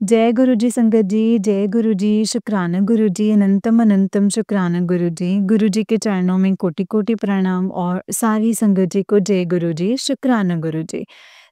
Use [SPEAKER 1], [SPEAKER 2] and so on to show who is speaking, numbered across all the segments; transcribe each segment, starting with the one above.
[SPEAKER 1] जय गुरु जी संगत जी, जय गुरु जी, शुक्राना गुरु जी, अनंतम अनंतम शुक्राना गुरु जी। गुरु जी के चरणों में कोटि-कोटि प्रणाम और सारी संगत जी को जय गुरु जी, शुक्राना गुरु जी।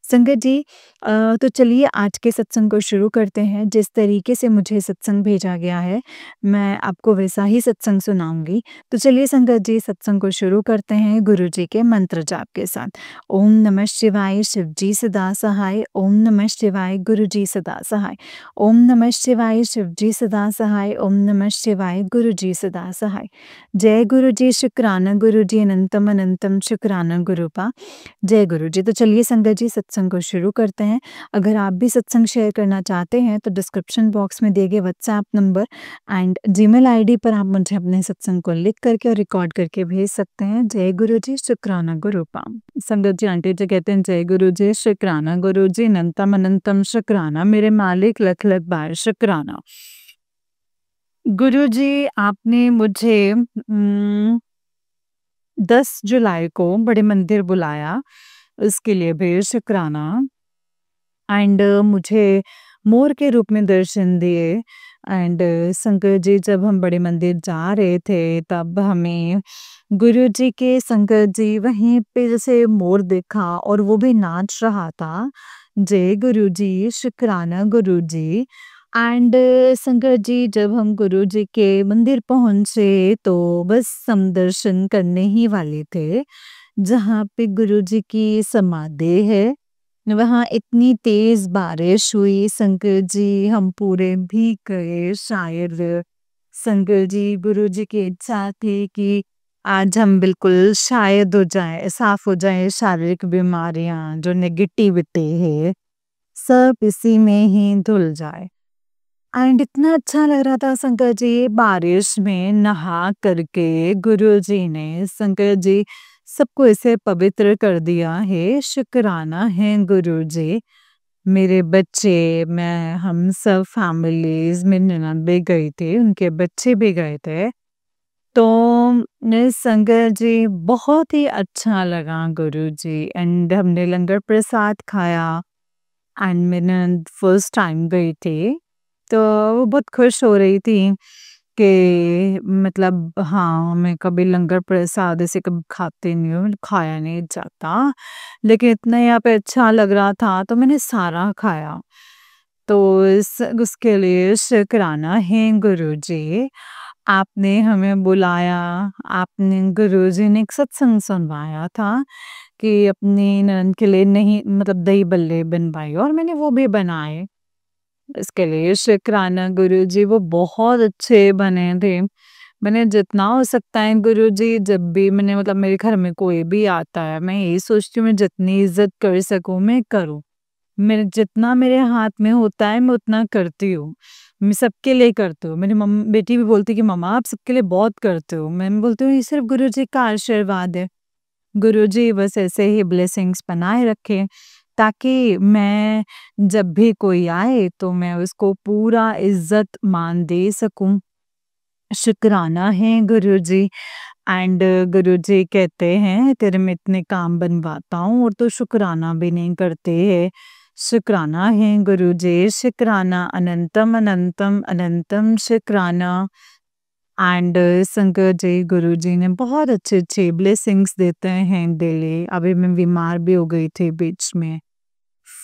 [SPEAKER 1] संगत जी तो चलिए आज के सत्संग को शुरू करते हैं। जिस तरीके से मुझे सत्संग भेजा गया है, मैं आपको वैसा ही सत्संग सुनाऊँगी। तो चलिए संगत जी सत्संग को शुरू करते हैं गुरु जी के मंत्र जाप के साथ। ओम नमः शिवाय शिव जी सदा सहाय, ओम नमः शिवाय गुरु जी सदा सहाय। ओम नमः शिवाय शिव जी सदा सहाय, ओम नमः शिवाय गुरु जी सदा सहाय। जय गुरु जी, शुक्राना गुरु जी, अनंतम अनंतम शुक्राना गुरुपा। जय गुरु जी। तो चलिए संगत जी सत्संग को शुरू करते हैं। अगर आप भी सत्संग शेयर करना चाहते हैं तो डिस्क्रिप्शन बॉक्स में दिए गए WhatsApp number and Gmail ID पर आप मुझे अपने सत्संग को लिख करके और रिकॉर्ड करके भेज सकते हैं। जय गुरु जी, शुक्राना गुरुपा। संगत जी आंटी जी कहते हैं जय गुरु जी, शुक्राना गुरु जी, अनंतम अनंतम शुक्राना मेरे मालिक, लख लख बार शुक्राना। गुरु जी आपने मुझे 10 जुलाई को बड़े मंदिर बुलाया, उसके लिए भी शुक्राना। एंड मुझे मोर के रूप में दर्शन दिए। एंड शंकर जी जब हम बड़े मंदिर जा रहे थे तब हमें गुरु जी के शंकर जी वहीं पे जैसे मोर देखा और वो भी नाच रहा था। जय गुरु जी, शुक्राना गुरु जी। एंड शंकर जी जब हम गुरु जी के मंदिर पहुंचे तो बस हम दर्शन करने ही वाले थे। जहाँ पे गुरु जी की समाधि है वहाँ इतनी तेज बारिश हुई शंकर जी, हम पूरे भीग गए। शायद शंकर जी गुरु जी की इच्छा थी कि आज हम बिल्कुल शायद हो जाए, साफ हो जाए शारीरिक बीमारियां जो नेगेटिविटी है सब इसी में ही धुल जाए। एंड इतना अच्छा लग रहा था शंकर जी बारिश में नहा करके गुरु जी ने शंकर जी सबको ऐसे पवित्र कर दिया है। शुक्राना है गुरु जी। मेरे बच्चे, मैं, हम सब फैमिलीज में ननद भी गई थी, उनके बच्चे भी गए थे। तो ने शंकर जी बहुत ही अच्छा लगा गुरु जी। एंड हमने लंगर प्रसाद खाया। एंड मैं ननद फर्स्ट टाइम गई थी तो वो बहुत खुश हो रही थी कि मतलब हाँ, मैं कभी लंगर प्रसाद ऐसे कभी खाती नहीं हूँ, खाया नहीं जाता। लेकिन इतना यहाँ पे अच्छा लग रहा था तो मैंने सारा खाया। तो उसके लिए शुक्राना है गुरुजी। आपने हमें बुलाया, आपने गुरुजी ने एक सत्संग सुनवाया था कि अपनी ननद के लिए नहीं मतलब दही बल्ले बनवाए और मैंने वो भी बनाए। इसके लिए शुक्राना गुरुजी, वो बहुत अच्छे बने थे। मैंने जितना हो सकता है गुरुजी जब भी मैंने मतलब मेरे घर में कोई भी आता है, मैं यही सोचती हूँ मैं जितनी इज़्ज़त कर सकूँ मैं करूँ। मेरे जितना मेरे हाथ में होता है मैं उतना करती हूँ। मैं सबके लिए करती हूँ। मेरी बेटी भी बोलती है कि मम्मा आप सबके लिए बहुत करते हो। मैं बोलती हूँ ये सिर्फ़ गुरुजी का आशीर्वाद है। गुरुजी बस ऐसे ही ब्लेसिंग्स बनाए रखें ताकि मैं जब भी कोई आए तो मैं उसको पूरा इज्जत मान दे सकूं। शुक्राना है गुरुजी। एंड गुरुजी कहते हैं तेरे में इतने काम बनवाता हूँ और तो शुक्राना भी नहीं करते है। शुक्राना है गुरुजी, शुक्राना अनंतम अनंतम अनंतम शुक्राना। एंड शंकर जी गुरुजी ने बहुत अच्छे-अच्छे ब्लेसिंग्स देते हैं डेली। अभी मैं बीमार भी हो गई थी बीच में।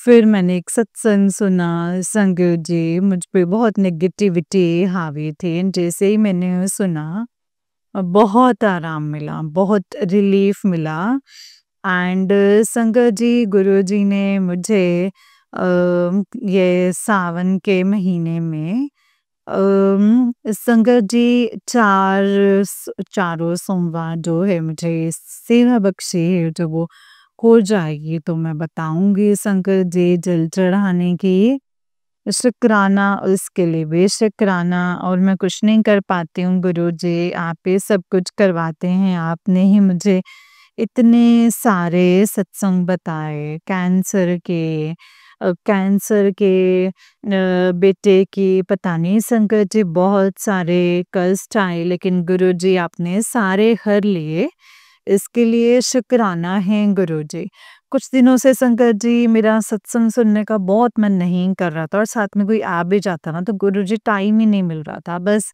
[SPEAKER 1] फिर मैंने एक सत्संग सुना, शंकर जी मुझ पे बहुत नेगेटिविटी हावी थी। जैसे ही मैंने सुना बहुत आराम मिला, बहुत रिलीफ मिला। एंड शंकर जी गुरुजी ने मुझे ये सावन के महीने में शंकर जी चारों सोमवार जो है मुझे सेवा बख्शी है जो वो हो जाएगी तो मैं बताऊंगी शंकर जी जल चढ़ाने की। शुक्राना उसके लिए भी शुक्राना। और मैं कुछ नहीं कर पाती हूँ गुरुजी, आप ही सब कुछ करवाते हैं। आपने ही मुझे इतने सारे सत्संग बताए कैंसर के बेटे की पता नहीं शंकर जी बहुत सारे कष्ट आए लेकिन गुरुजी आपने सारे हर लिए। इसके लिए शुक्राना है गुरुजी। कुछ दिनों से संगत जी मेरा सत्संग सुनने का बहुत मन नहीं कर रहा था और साथ में कोई आ भी जाता ना तो गुरुजी टाइम ही नहीं मिल रहा था। बस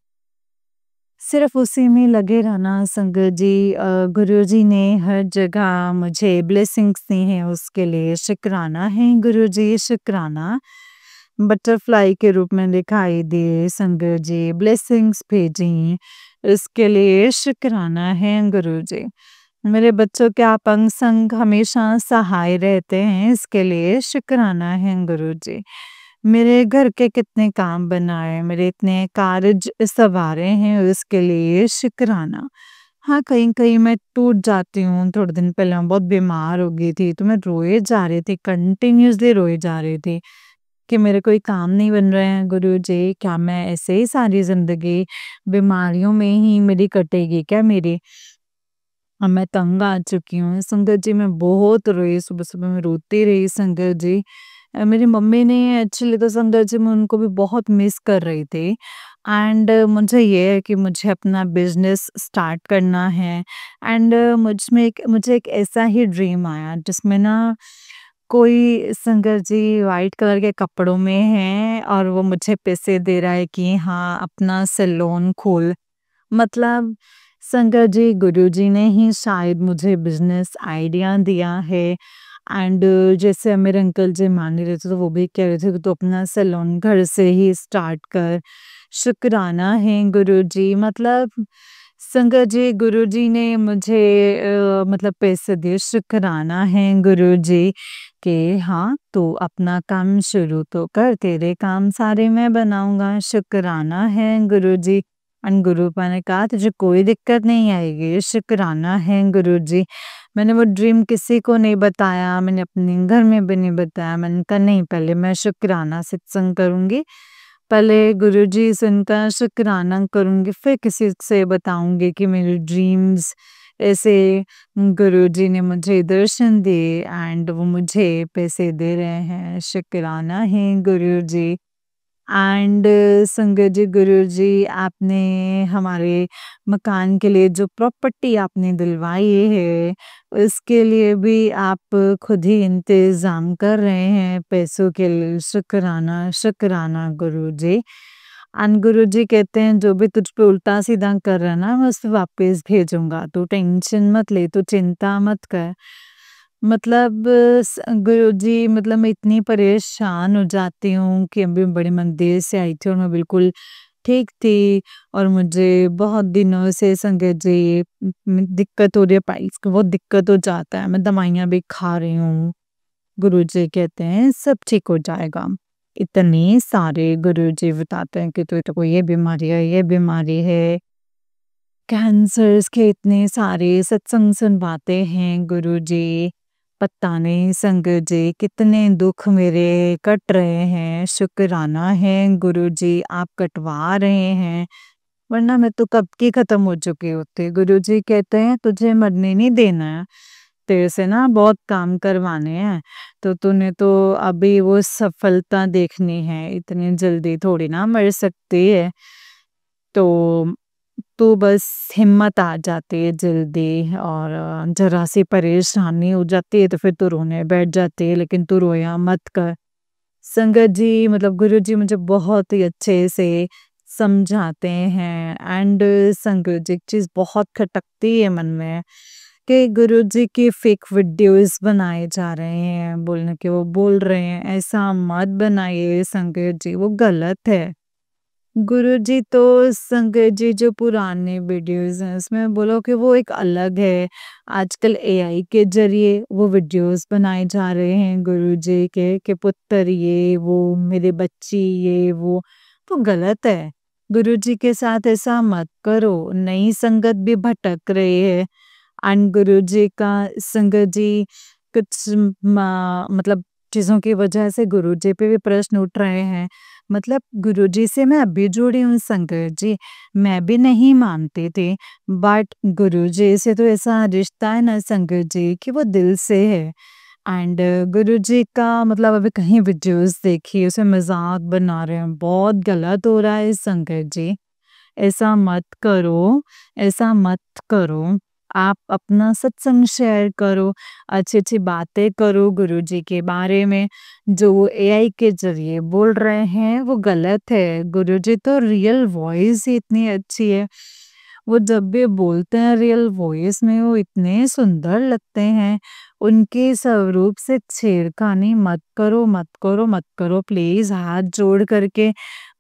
[SPEAKER 1] सिर्फ उसी में लगे रहना संगत जी। गुरुजी ने हर जगह मुझे ब्लेसिंग्स दी हैं उसके लिए शुक्राना है गुरुजी शुक्राना। बटरफ्लाई के रूप में दिखाई दिए संगत जी, ब्लेसिंग्स भेजी, इसके लिए शुक्राना है गुरुजी। मेरे बच्चों के आप अंग संग हमेशा सहाय रहते हैं, इसके लिए शुक्राना है गुरुजी। मेरे घर के कितने काम बनाए, मेरे इतने कार्य सवारे हैं, उसके लिए शुक्राना। हाँ, कहीं-कहीं मैं टूट जाती हूँ, थोड़े दिन पहले मैं बहुत बीमार हो गई थी, तो मैं रोए जा रही थी, कंटिन्यूअसली रोए जा रही थी कि मेरे कोई काम नहीं बन रहे हैं गुरुजी, क्या मैं ऐसे ही सारी ज़िंदगी बीमारियों में ही मेरी कटेगी क्या मेरी? अब मैं तंग आ चुकी हूँ। संगत जी मैं बहुत रोई, सुबह-सुबह मैं रोती रही संगत जी। मेरी मम्मी ने एक्चुअली तो संगत जी मैं उनको भी बहुत मिस कर रही थी एंड मुझे ये है कि मुझे अपना बिज़नेस स्टार्ट करना है एंड मुझे एक ऐसा ही ड्रीम आया जिसमें ना कोई संगत जी व्हाइट कलर के कपड़ों में है और वो मुझे पैसे दे रहा है कि हाँ, अपना सैलून खोल। मतलब संगत जी गुरुजी ने ही शायद मुझे बिज़नेस आइडिया दिया है एंड जैसे मेरे अंकल जी मान नहीं रहे थे तो वो भी कह रहे थे कि तू अपना सैलून घर से ही स्टार्ट कर। शुक्राना है गुरुजी। मतलब संगत जी गुरुजी ने मुझे मतलब पैसे दिए, शुक्राना है गुरुजी कि हाँ, तू अपना काम शुरू तो कर, तेरे काम सारे मैं बनाऊँगा। शुक्राना है गुरुजी। गुरुपा ने कहा तुझे कोई दिक्कत नहीं आएगी, शुक्राना है गुरुजी। मैंने वो ड्रीम किसी को नहीं बताया, मैंने अपने घर में भी नहीं बताया। मैंने कहा नहीं, पहले मैं शुक्राना सत्संग करूँगी, पहले गुरुजी से उनका शुक्राना करूँगी, फिर किसी से बताऊँगी कि मेरे ड्रीम्स ऐसे गुरुजी ने मुझे दर्शन दिए एंड वो मुझे पैसे दे रहे हैं, शुक्राना है गुरुजी। एंड संगत जी गुरुजी आपने हमारे मकान के लिए जो प्रॉपर्टी आपने दिलवाई है, उसके लिए भी आप खुद ही इंतज़ाम कर रहे हैं पैसों के लिए, शुक्राना, शुक्राना गुरुजी। गुरुजी कहते हैं जो भी तुझ पे उल्टा-सीधा कर रहा है ना, मैं उसे वापस भेजूँगा, तू टेंशन मत ले, तू चिंता मत कर। मतलब गुरुजी मतलब मैं इतनी परेशान हो जाती हूँ कि अभी बड़े मंदिर से आई थी और मैं बिल्कुल ठीक थी और मुझे बहुत दिनों से संगत जी दिक्कत हो रही है, पाइल्स को बहुत दिक्कत हो जाता है, मैं दवाइयाँ भी खा रही हूँ। गुरुजी कहते हैं सब ठीक हो जाएगा। इतने सारे गुरुजी बताते हैं कि तो को ये बीमारी है, ये बीमारी है। कैंसर्स के इतने सारे सत्संग सुनवाते हैं गुरुजी। पता नहीं संगत जी कितने दुख मेरे कट रहे हैं, शुक्राना है गुरुजी आप कटवा रहे हैं, वरना मैं तो कब की खत्म हो चुकी होती। गुरुजी कहते हैं तुझे मरने नहीं देना है, तेरे से ना बहुत काम करवाने हैं, तो तूने तो अभी वो सफलता देखनी है, इतनी जल्दी थोड़ी ना मर सकती है। तो तो बस हिम्मत आ जाती है जल्दी और ज़रा-सी परेशानी हो जाती है तो फिर तो रोने बैठ जाती है, लेकिन तू रोया मत कर। संगत जी मतलब गुरुजी मुझे बहुत ही अच्छे से समझाते हैं एंड संगत जी एक चीज़ बहुत खटकती है मन में कि गुरुजी की फेक वीडियोज़ बनाए जा रहे हैं, बोलने के वो बोल रहे हैं, ऐसा मत बनाइए संगत जी, वो गलत है। गुरुजी तो संगत जी जो पुराने वीडियोज़ हैं उसमें बोलो कि वो एक अलग है। आजकल एआई के ज़रिए वो वीडियोज़ बनाए जा रहे हैं गुरुजी के कि पुत्र ये वो, मेरी बच्ची ये वो, तो गलत है। गुरुजी के साथ ऐसा मत करो, नई संगत भी भटक रही है। गुरुजी का संगत जी कुछ मतलब चीज़ों की वजह से गुरुजी पे भी प्रश्न उठ रहे हैं। मतलब गुरुजी से मैं अभी जुड़ी हूँ संगत जी, मैं भी नहीं मानती थी, बट गुरुजी से तो ऐसा रिश्ता है ना संगत जी कि वो दिल से है। गुरुजी का मतलब अभी कहीं वीडियोज़ देखी, उसमें मज़ाक बना रहे हैं, बहुत गलत हो रहा है संगत जी। ऐसा मत करो, ऐसा मत करो। आप अपना सत्संग शेयर करो, अच्छी-अच्छी बातें करो गुरुजी के बारे में। जो वो एआई के ज़रिए बोल रहे हैं वो गलत है। गुरुजी तो रियल वॉइस ही इतनी अच्छी है। वो जब भी बोलते हैं रियल वॉइस में वो इतने सुंदर लगते हैं। उनके स्वरूप से छेड़खानी मत करो, मत करो, मत करो प्लीज़, हाथ जोड़ करके।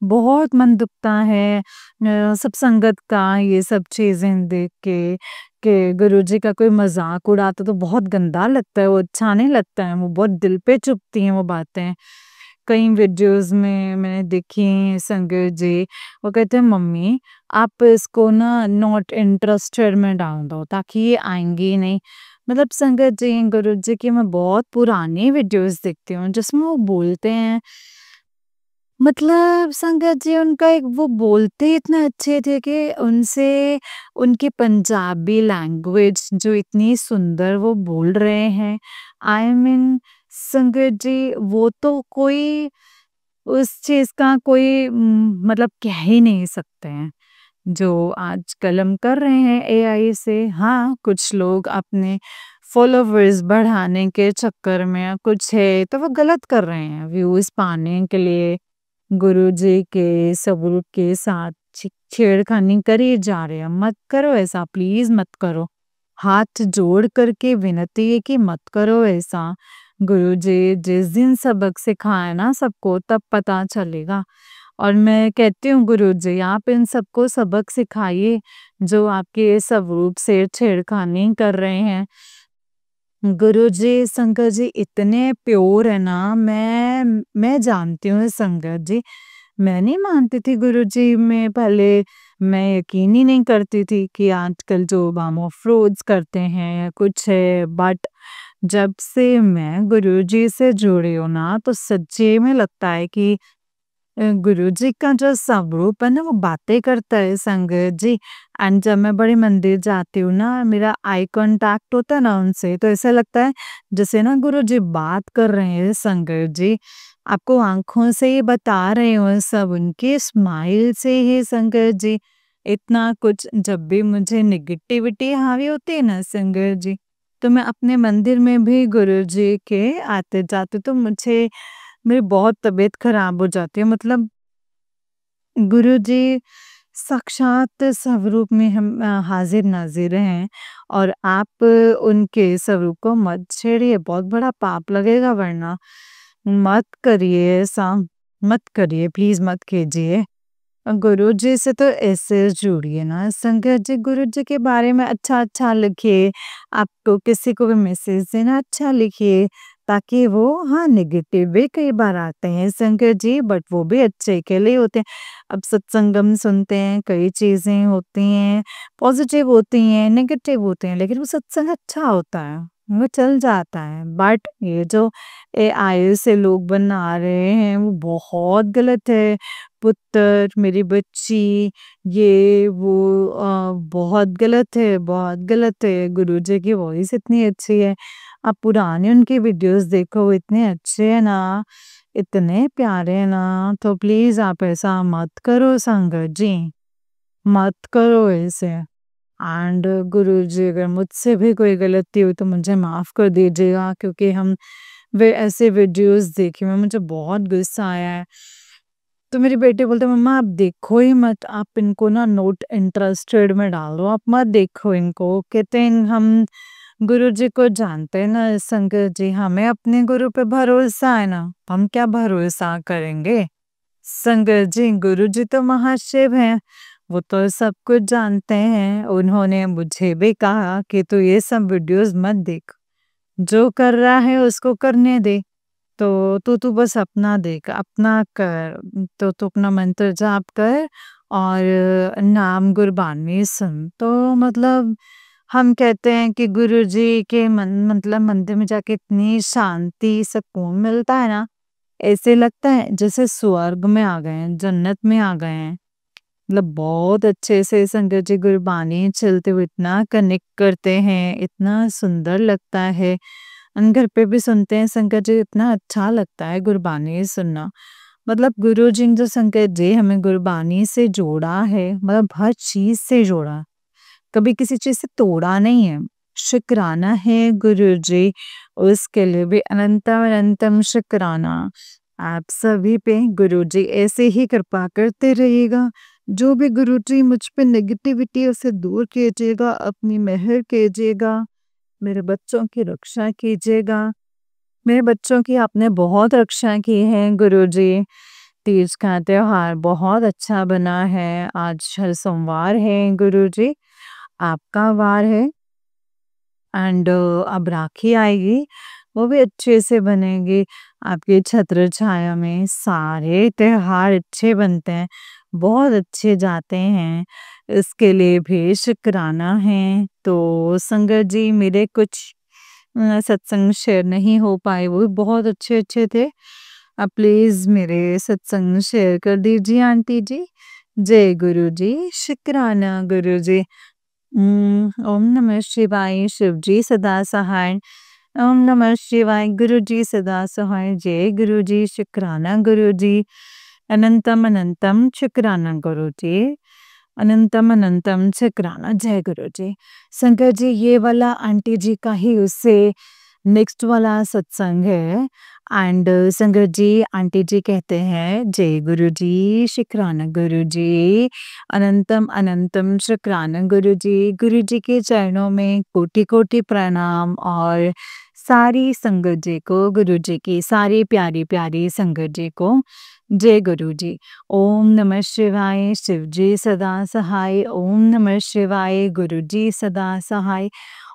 [SPEAKER 1] बहुत मन दुखता है सब संगत का ये सब चीज़ें देख के गुरुजी का कोई मज़ाक उड़ाता तो बहुत गंदा लगता है, वो अच्छा नहीं लगता है, वो बहुत दिल पे चुभती हैं वो बातें। कई वीडियोज़ में मैंने देखी हैं संगत जी, वो कहते हैं मम्मी आप इसको ना नॉट इंटरेस्टेड में डाल दो ताकि ये आएँगी नहीं। मतलब संगत जी, गुरुजी की मैं बहुत पुरानी वीडियोज़ देखती हूँ जिसमें वो बोलते हैं, मतलब संगत जी उनका एक वो बोलते इतने अच्छे थे कि उनसे उनकी पंजाबी लैंग्वेज जो इतनी सुंदर वो बोल रहे हैं, आई मीन संगत जी वो तो कोई उस चीज़ का कोई मतलब कह ही नहीं सकते हैं। जो आजकल हम कर रहे हैं एआई से, हाँ, कुछ लोग अपने फॉलोवर्स बढ़ाने के चक्कर में या कुछ है तो वो गलत कर रहे हैं, व्यूज़ पाने के लिए गुरुजी के स्वरूप के साथ छेड़खानी करी जा रहे हैं। मत करो ऐसा, प्लीज़ मत करो। हाथ जोड़ करके विनती है कि मत करो ऐसा। गुरुजी जिस दिन सबक सिखाए ना सबको तब पता चलेगा। और मैं कहती हूँ गुरुजी आप इन सबको सबक सिखाइए जो आपके स्वरूप से छेड़खानी कर रहे हैं। गुरुजी, शंकर जी इतने प्योर है ना, मैं जानती हूँ शंकर जी। मैं नहीं मानती थी गुरुजी में पहले, मैं यकीन ही नहीं करती थी कि आजकल जो ओबामा अफ़रोज़ करते हैं या कुछ है, बट जब से मैं गुरुजी से जुड़ी हूँ ना, तो सच्ची में लगता है कि गुरुजी का जो स्वरूप है ना वो बातें करता है संगत जी। एंड जब मैं बड़े मंदिर जाती हूँ ना, मेरा आई कांटेक्ट होता है ना उनसे, तो ऐसा लगता है जैसे ना गुरुजी बात कर रहे हैं संगत जी। आपको आंखों से ही बता रहे हो सब, उनके स्माइल से ही संगत जी। इतना कुछ जब भी मुझे नेगेटिविटी हावी होती है ना संगत जी, तो मैं अपने मंदिर में भी गुरुजी के आते जाते तो मुझे मेरी बहुत तबीयत खराब हो जाती है। मतलब गुरुजी साक्षात स्वरूप में हम हाजिर नाजिर हैं और आप उनके स्वरूप को मत छेड़िए, बहुत बड़ा पाप लगेगा वरना। मत करिए ऐसा, मत करिए, प्लीज मत कीजिए। गुरुजी से तो ऐसे जुड़िए ना संगत जी, गुरुजी के बारे में अच्छा अच्छा लिखिए। आपको किसी को भी मैसेज देना अच्छा लिखिए, ताकि वो, हाँ, नेगेटिव भी कई बार आते हैं संगत जी, बट वो भी अच्छे के लिए होते हैं। अब सत्संगम सुनते हैं, कई चीजें होती हैं, पॉजिटिव होती हैं, नेगेटिव होते हैं, लेकिन वो सत्संग अच्छा होता है, वो चल जाता है। बट ये जो एआई से लोग बना रहे हैं वो बहुत गलत है। पुत्र, मेरी बच्ची, ये वो बहुत गलत है, बहुत गलत है। गुरुजी की वॉइस इतनी अच्छी है। आप पुराने उनके वीडियोस देखो, वो इतने अच्छे हैं ना, इतने प्यारे हैं ना, तो प्लीज़ आप ऐसा मत करो संगत जी, मत करो ऐसे। एंड गुरुजी अगर मुझसे भी कोई गलती हुई तो मुझे माफ़ कर दीजिएगा, क्योंकि हम वे ऐसे वीडियोस देखे हुए मुझे बहुत गुस्सा आया है। तो मेरी बेटी बोलते मम्मा आप देखो ही मत, आप इनको ना नोट इंटरेस्टेड में डाल दो, आप मत देखो इनको। कहते हैं हम गुरुजी को जानते हैं ना संगत जी, हमें अपने गुरु पे भरोसा है ना, हम क्या भरोसा करेंगे। संगत जी, गुरुजी तो महाशिव हैं, वो तो सब कुछ जानते हैं। उन्होंने मुझे भी कहा कि तू ये सब वीडियोस मत देख, जो कर रहा है उसको करने दे। तो तू बस अपना देख, अपना कर, तो तू अपना मंत्र जाप कर और नाम गुरबानी सुन। तो मतलब हम कहते हैं कि गुरुजी के मतलब मंदिर में जाके इतनी शांति, सुकून मिलता है ना, ऐसे लगता है जैसे स्वर्ग में आ गए हैं, जन्नत में आ गए हैं। मतलब बहुत अच्छे से संगत जी गुरबानी चलते हुए इतना कनेक्ट करते हैं, इतना सुंदर लगता है। हम घर पे भी सुनते हैं संगत जी, इतना अच्छा लगता है गुरबानी सुनना। मतलब गुरुजी ने जो संगत जी हमें गुरबानी से जोड़ा है, मतलब हर चीज़ से जोड़ा। कभी किसी चीज़ से तोड़ा नहीं है। शुक्राना है गुरुजी, उसके लिए भी अनंतम अनंतम शुक्राना। आप सभी पे गुरुजी ऐसे ही कृपा करते रहिएगा। जो भी गुरुजी मुझ पे नेगेटिविटी है उसे दूर कीजिएगा, अपनी मेहर कीजिएगा, मेरे बच्चों की रक्षा कीजिएगा। मेरे बच्चों की आपने बहुत रक्षा की है गुरुजी। तीज का त्योहार बहुत अच्छा बना है। आज हर सोमवार है गुरुजी, आपका वार है। एंड अब राखी आएगी, वो भी अच्छे से बनेगी। आपकी छत्र छाया में सारे त्योहार अच्छे बनते हैं, बहुत अच्छे जाते हैं। इसके लिए भी शुक्राना है। तो संगत जी, मेरे कुछ सत्संग शेयर नहीं हो पाए, वो भी बहुत अच्छे-अच्छे थे। आप प्लीज़ मेरे सत्संग शेयर कर दीजिए आंटी जी। जय गुरु जी, शुक्राना गुरु जी। ओम नमः शिवाय, शिव जी सदा सहाय। ओम नमः शिवाय, गुरु जी सदा सहाय। जय गुरु जी, शुक्राना गुरु जी। अनंतम अनंतम शुक्राना गुरु जी। अनंतम अनंतम शुक्राना। जय गुरु जी। शंकर जी, ये वाला आंटी जी का ही उससे नेक्स्ट वाला सत्संग है। एंड संगत जी, आंटी जी कहते हैं जय गुरु जी, शुक्राना गुरु जी, अनंतम अनंतम शुक्राना गुरु जी। गुरु जी के चरणों में कोटि कोटि प्रणाम। और सारी संगत जी को, गुरु जी की सारी प्यारी प्यारी संगत जी को जय गुरु जी। ओम नमः शिवाय, शिव जी सदा सहाय। ओम नमः शिवाय, गुरु जी सदा सहाय।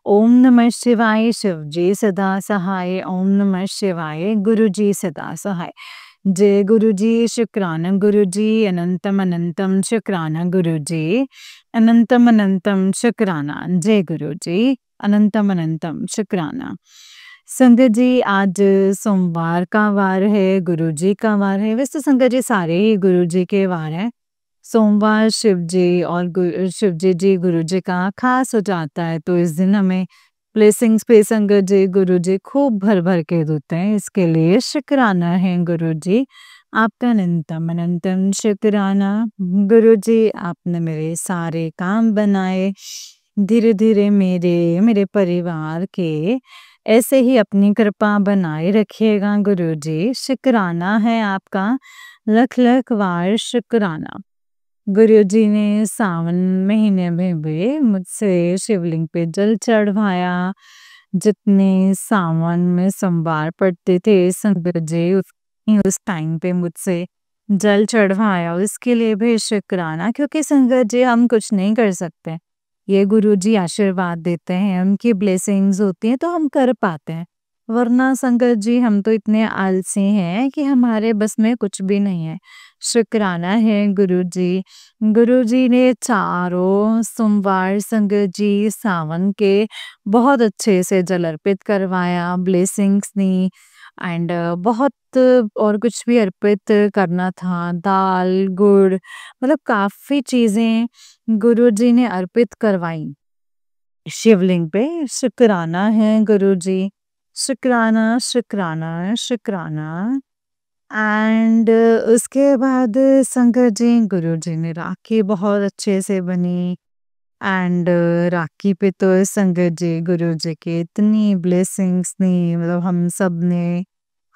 [SPEAKER 1] ओम नमः शिवाय, शिव जी सदा सहाय। ओम नमः शिवाय, गुरु जी सदा सहाय। जय गुरु जी, शुक्राना गुरु जी, अनंतम अनंतम शुक्राना गुरु जी, अनंतम अनंतम शुक्राना। जय गुरु जी, अनंतम अनंतम शुक्राना। संगत जी, आज सोमवार का वार है, गुरु जी का वार है। वैसे तो संगत जी सारे ही गुरु जी के वार हैं। सोमवार शिव जी और शिव जी गुरु जी का खास हो जाता है, तो इस दिन हमें ब्लेसिंग्स पे संगत जी गुरु जी खूब भर भर के देते हैं। इसके लिए शुक्राना है गुरु जी, आपका अनंतम अनंतम शुक्राना। गुरु जी, आपने मेरे सारे काम बनाए, धीरे धीरे मेरे मेरे परिवार के ऐसे ही अपनी कृपा बनाए रखिएगा गुरु जी। शुक्राना है आपका, लख लख वार शुक्राना। गुरुजी ने सावन महीने में भी मुझसे शिवलिंग पे जल चढ़वाया। जितने सावन में सोमवार पड़ते थे संगत जी, उस टाइम पे मुझसे जल चढ़वाया। उसके लिए भी शुक्राना, क्योंकि संगत जी हम कुछ नहीं कर सकते। ये गुरुजी आशीर्वाद देते हैं, उनकी ब्लेसिंग्स होती हैं तो हम कर पाते हैं। वरना संगत जी हम तो इतने आलसी हैं कि हमारे बस में कुछ भी नहीं है। शुक्राना है गुरुजी। गुरुजी ने चारों सोमवार संगत जी सावन के बहुत अच्छे से जल अर्पित करवाया, ब्लेसिंग्स दी। एंड बहुत और कुछ भी अर्पित करना था, दाल गुड़, मतलब काफी चीजें गुरुजी ने अर्पित करवाई शिवलिंग पे। शुक्राना है गुरुजी, शुक्राना शुक्राना शुक्राना। एंड उसके बाद शंकर जी, गुरु जी ने राखी बहुत अच्छे से बनी। एंड राखी पे तो शंकर जी गुरु जी की इतनी ब्लेसिंग्स दी, मतलब हम सब ने,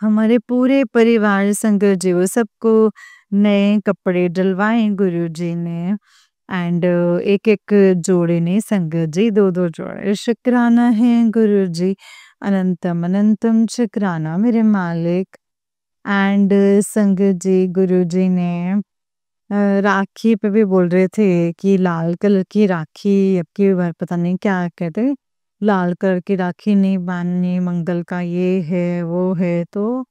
[SPEAKER 1] हमारे पूरे परिवार शंकर जी वो सबको नए कपड़े डलवाए गुरु जी ने। एंड एक एक जोड़े ने संगत जी दो दो जोड़े। शुक्राना है गुरु जी, अनंतम अनंतम शुक्राना मेरे मालिक। एंड संगत जी गुरुजी ने राखी पे भी बोल रहे थे कि लाल कलर की राखी अब की बार पता नहीं क्या कहते, लाल कलर की राखी नहीं बांधनी, मंगल का ये है वो है। तो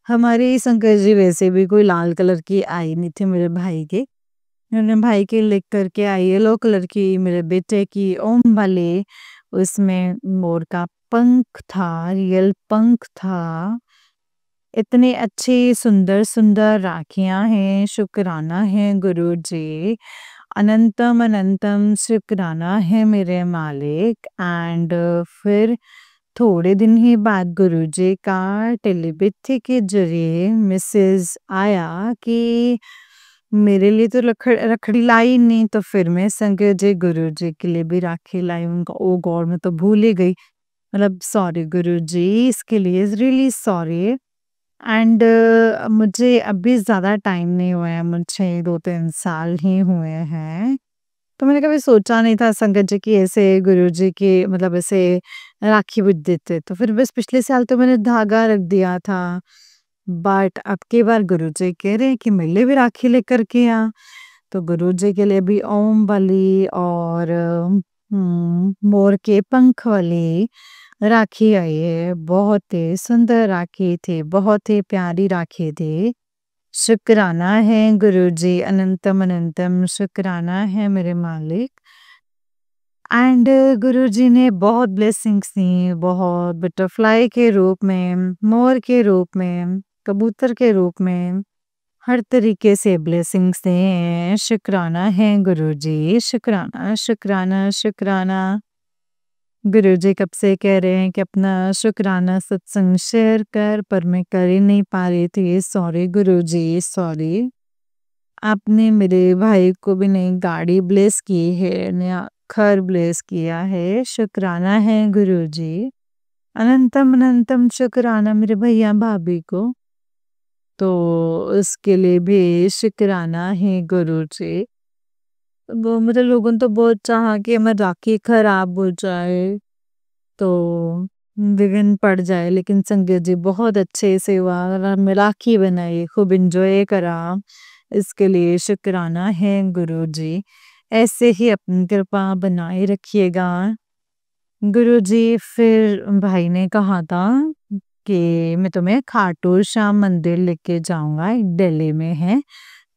[SPEAKER 1] हमारी शंकर जी वैसे भी कोई लाल कलर की आई नहीं थी मेरे भाई के, उन्होंने भाई के लिख करके आई येलो कलर की, मेरे बेटे की ओम वाले, उसमें मोर का पंख था, रियल पंख था। इतनी अच्छी सुंदर सुंदर राखियां हैं। शुक्राना है गुरु जी, अनंतम अनंतम शुक्राना है मेरे मालिक। एंड फिर थोड़े दिन ही बाद गुरुजी का टेलीपैथी के जरिए मैसेज आया कि मेरे लिए तो रखड़ी लाई नहीं, तो फिर मैं शंकर जी गुरुजी के लिए भी राखी लाई। उनका ओह गॉड, मैं तो भूल ही गई। मतलब सॉरी गुरुजी, इसके लिए रियली सॉरी। एंड मुझे अभी ज़्यादा टाइम नहीं हुआ है, मुझे 2-3 साल ही हुए हैं। तो मैंने कभी सोचा नहीं था संगत जी की ऐसे गुरुजी की मतलब ऐसे राखी भी देते। तो फिर बस पिछले साल तो मैंने धागा रख दिया था। बट अब की बार गुरुजी कह रहे हैं कि मेरे लिए भी राखी लेकर के आ। तो गुरुजी के लिए भी ओम वाली और मोर के पंख वाली राखी आई है। बहुत ही सुंदर राखी थी, बहुत ही प्यारी राखी थी। शुक्राना है गुरुजी, अनंतम अनंतम शुक्राना है मेरे मालिक। एंड गुरुजी ने बहुत ब्लेसिंग्स दी, बहुत बटरफ्लाई के रूप में, मोर के रूप में, कबूतर के रूप में, हर तरीके से ब्लेसिंग्स दिए हैं। शुक्राना है गुरुजी, शुक्राना, शुक्राना, शुक्राना। गुरुजी कब से कह रहे हैं कि अपना शुक्राना सत्संग शेयर कर, पर मैं कर ही नहीं पा रही थी। सॉरी गुरुजी, सॉरी। आपने मेरे भाई को भी नई गाड़ी ब्लेस की है, नया घर ब्लेस किया है। शुक्राना है गुरुजी। अनंतम अनंतम शुक्राना मेरे भैया भाभी को। तो उसके लिए भी शुक्राना है गुरुजी। वो मतलब लोगों ने तो बहुत चाहा कि हमारी राखी खराब हो जाए, तो विघ्न पड़ जाए, लेकिन संगत जी बहुत अच्छे से हुआ और हमने राखी बनाई, खूब एंजॉय करा। इसके लिए शुक्राना है गुरुजी। ऐसे ही अपनी कृपा बनाए रखिएगा। गुरुजी फिर भाई ने कहा था कि मैं तुम्हें खाटू श्याम मंदिर लेके जाऊंगा, दिल्ली में है।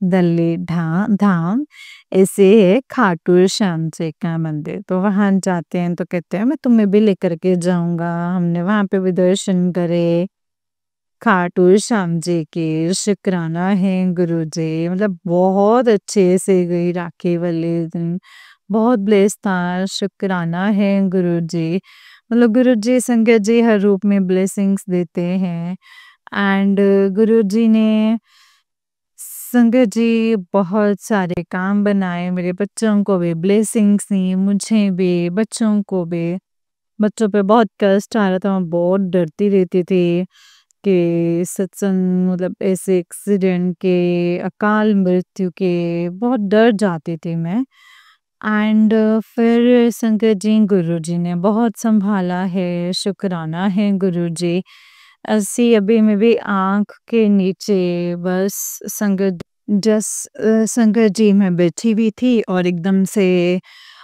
[SPEAKER 1] दिल्ली धाम ऐसे है खाटू श्याम जी का मंदिर। तो वहां जाते हैं तो कहते हैं मैं तुम्हें भी लेकर के जाऊंगा। हमने वहां पे भी दर्शन करे खाटू श्याम जी के। शुक्राना है गुरुजी, मतलब बहुत अच्छे से गई राखी वाले दिन, बहुत ब्लेस था। शुक्राना है गुरुजी। मतलब गुरुजी संगत जी हर रूप में ब्लेसिंग्स देते हैं। एंड गुरुजी ने संगत जी बहुत सारे काम बनाए, मेरे बच्चों को भी ब्लेसिंग्स दी, मुझे भी, बच्चों को भी। बच्चों पे बहुत कष्ट आ रहा था, मैं बहुत डरती रहती थी कि सत्संग मतलब ऐसे एक्सीडेंट के, अकाल मृत्यु के बहुत डर जाती थी मैं। एंड फिर संगत जी गुरुजी ने बहुत संभाला है। शुक्राना है गुरुजी। ऐसी अभी मैं भी आँख के नीचे बस संगत जी मैं बैठी हुई थी और एकदम से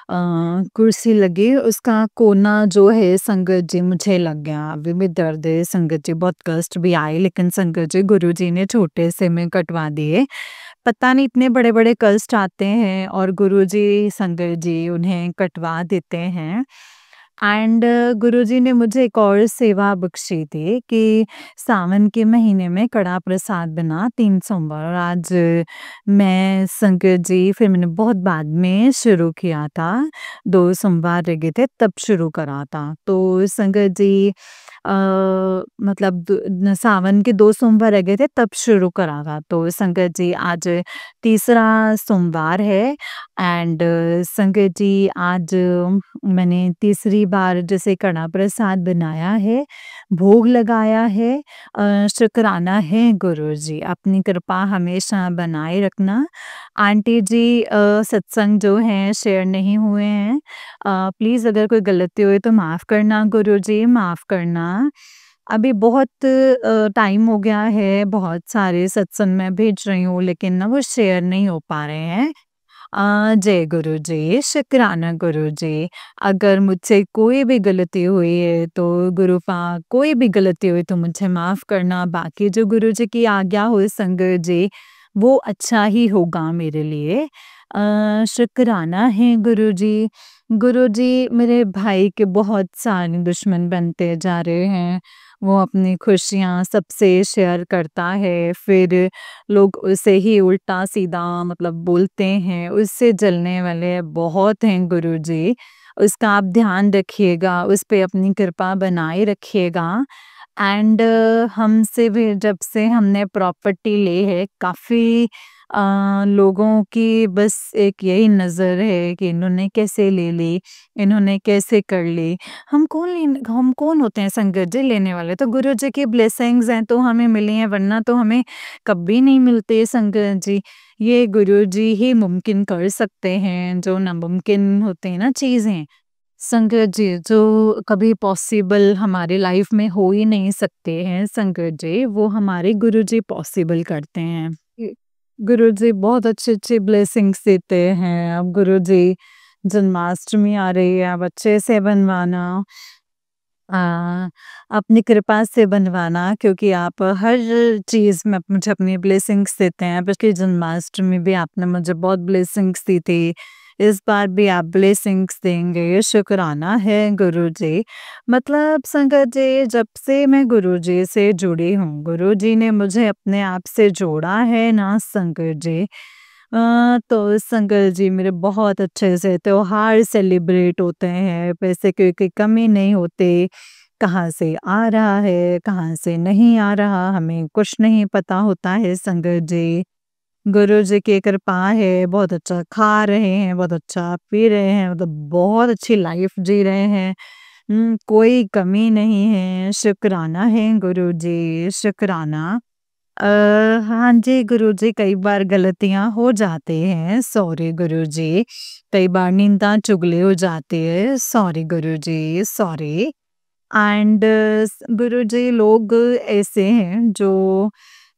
[SPEAKER 1] कुर्सी लगी, उसका कोना जो है संगत जी मुझे लग गया। अभी भी दर्द है संगत जी, बहुत कष्ट भी आए, लेकिन संगत जी गुरुजी ने छोटे से में कटवा दिए। पता नहीं इतने बड़े-बड़े कष्ट आते हैं और गुरुजी संगत जी उन्हें कटवा देते हैं। एंड गुरुजी ने मुझे एक और सेवा बख्शी थी कि सावन के महीने में कड़ा प्रसाद बना 3 सोमवार, और आज मैं संगत जी फिर मैंने बहुत बाद में शुरू किया था। 2 सोमवार रह गए थे तब शुरू करा था। तो संगत जी मतलब सावन के 2 सोमवार रह गए थे तब शुरू करा था। तो संगत जी आज तीसरा सोमवार है। एंड संगत जी आज मैंने तीसरी बार जैसे कड़ा प्रसाद बनाया है, भोग लगाया है। शुक्राना है गुरुजी, अपनी कृपा हमेशा बनाए रखना। आंटी जी सत्संग जो है शेयर नहीं हुए हैं, प्लीज़ अगर कोई गलती हुई तो माफ़ करना गुरुजी, माफ़ करना। अभी बहुत टाइम हो गया है, बहुत सारे सत्संग मैं भेज रही हूँ, लेकिन ना वो शेयर नहीं हो पा रहे हैं। जय गुरुजी, शुक्राना गुरुजी। अगर मुझसे कोई भी गलती हुई है तो गुरुपा कोई भी गलती हुई तो मुझे माफ़ करना। बाकी जो गुरुजी की आज्ञा हो संगत जी, वो अच्छा ही होगा मेरे लिए। शुक्राना है गुरुजी। गुरुजी मेरे भाई के बहुत सारे दुश्मन बनते जा रहे हैं। वो अपनी खुशियाँ सबसे शेयर करता है, फिर लोग उसे ही उल्टा-सीधा मतलब बोलते हैं, उससे जलने वाले बहुत हैं गुरुजी। उसका आप ध्यान रखिएगा, उस पे अपनी कृपा बनाए रखिएगा। एंड हमसे भी जब से हमने प्रॉपर्टी ली है, काफ़ी लोगों की बस एक यही नज़र है कि इन्होंने कैसे ले ली, इन्होंने कैसे कर ली। हम कौन होते हैं संगत जी लेने वाले? तो गुरु जी की ब्लेसिंग्स हैं तो हमें मिली हैं, वरना तो हमें कभी नहीं मिलते संगत जी। ये गुरु जी ही मुमकिन कर सकते हैं, जो नामुमकिन होते हैं ना चीज़ें। संगत जी, जो कभी पॉसिबल हमारी लाइफ में हो ही नहीं सकते हैं संगत जी, वो हमारे गुरुजी पॉसिबल करते हैं। गुरुजी बहुत अच्छी-अच्छी ब्लेसिंग्स देते हैं। अब गुरुजी जन्माष्टमी आ रही है, अब अच्छे से बनवाना, अ, अपनी कृपा से बनवाना, क्योंकि आप हर चीज़ में मुझे अपनी ब्लेसिंग्स देते हैं। पिछली जन्माष्टमी भी आपने मुझे बहुत ब्लेसिंग्स दी थी। इस बार भी आप ब्लेसिंग्स देंगे, शुक्राना है गुरुजी। मतलब संगत जी, जब से मैं गुरुजी से जुड़ी हूँ, गुरुजी ने मुझे अपने आप से जोड़ा है ना संगत जी, तो संगत जी मेरे बहुत अच्छे से त्योहार सेलिब्रेट होते हैं, पैसे की कोई कमी नहीं होती। कहाँ से आ रहा है, कहाँ से नहीं आ रहा, हमें कुछ नहीं पता होता है संगत जी। गुरुजी की कृपा है, बहुत अच्छा खा रहे हैं, बहुत अच्छा पी रहे हैं, मतलब बहुत अच्छी लाइफ जी रहे हैं। कोई कमी नहीं है, शुक्राना है गुरुजी, शुक्राना। अ, हाँ जी गुरुजी, कई बार गलतियाँ हो जाती हैं, सॉरी गुरुजी। कई बार निंदा चुगली हो जाती है, सॉरी गुरुजी, सॉरी। एंड गुरुजी, लोग ऐसे हैं जो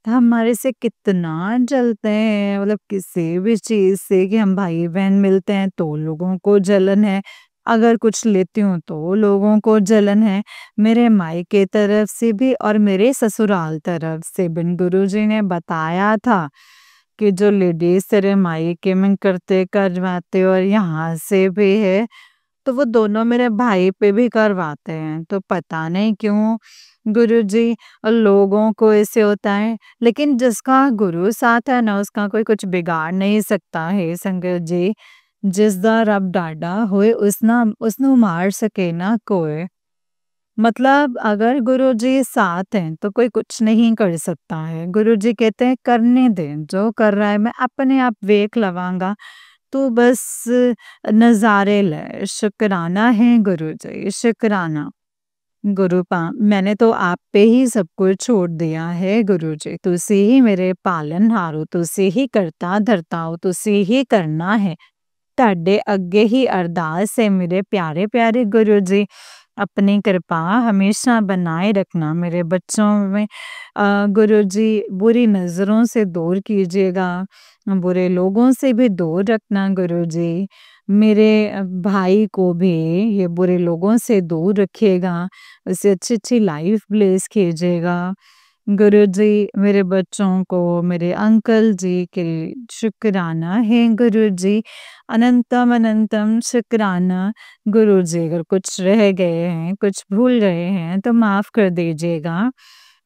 [SPEAKER 1] हमारे से कितना जलते हैं, मतलब किसी भी चीज़ से, कि हम भाई-बहन मिलते हैं तो लोगों को जलन है, अगर कुछ लेती हूँ तो लोगों को जलन है। मेरे मायके तरफ से भी और मेरे ससुराल तरफ से भी गुरुजी ने बताया था कि जो लेडीज़ तेरे मायके में करते करवाते और यहाँ से भी है, तो वो दोनों मेरे भाई पे भी करवाते हैं। तो पता नहीं क्यों गुरुजी, लोगों को ऐसे होता है, लेकिन जिसका गुरु साथ है ना, उसका कोई कुछ बिगाड़ नहीं सकता है संगत जी। जिस दा रब डाढ़ा होए, उसनु मार सके ना कोई। मतलब अगर गुरुजी साथ हैं तो कोई कुछ नहीं कर सकता है। गुरुजी कहते हैं करने दे, जो कर रहा है मैं अपने आप वेख लवांगा। तो बस नज़ारे ले, शुक्राना है गुरुजी, शुक्राना। मैंने तो आप पे ही सब कुछ छोड़ दिया है गुरुजी। तुसी ही मेरे पालनहार हो, तुसी ही करता धरता हो, तुसी ही करना है। ਤੁਹਾਡੇ ਅੱਗੇ ही अरदास है मेरे प्यारे प्यारे गुरुजी, अपनी कृपा हमेशा बनाए रखना मेरे बच्चों में। गुरुजी, बुरी नज़रों से दूर कीजिएगा, बुरे लोगों से भी दूर रखना गुरुजी। मेरे भाई को भी ये बुरे लोगों से दूर रखिएगा, उसे अच्छी-अच्छी लाइफ ब्लेस कीजिएगा। गुरुजी, मेरे बच्चों को मेरे अंकल जी के शुक्राना है गुरुजी, अनंतम अनंतम शुक्राना। गुरुजी, अगर कुछ रह गए हैं, कुछ भूल रहे हैं तो माफ़ कर दीजिएगा।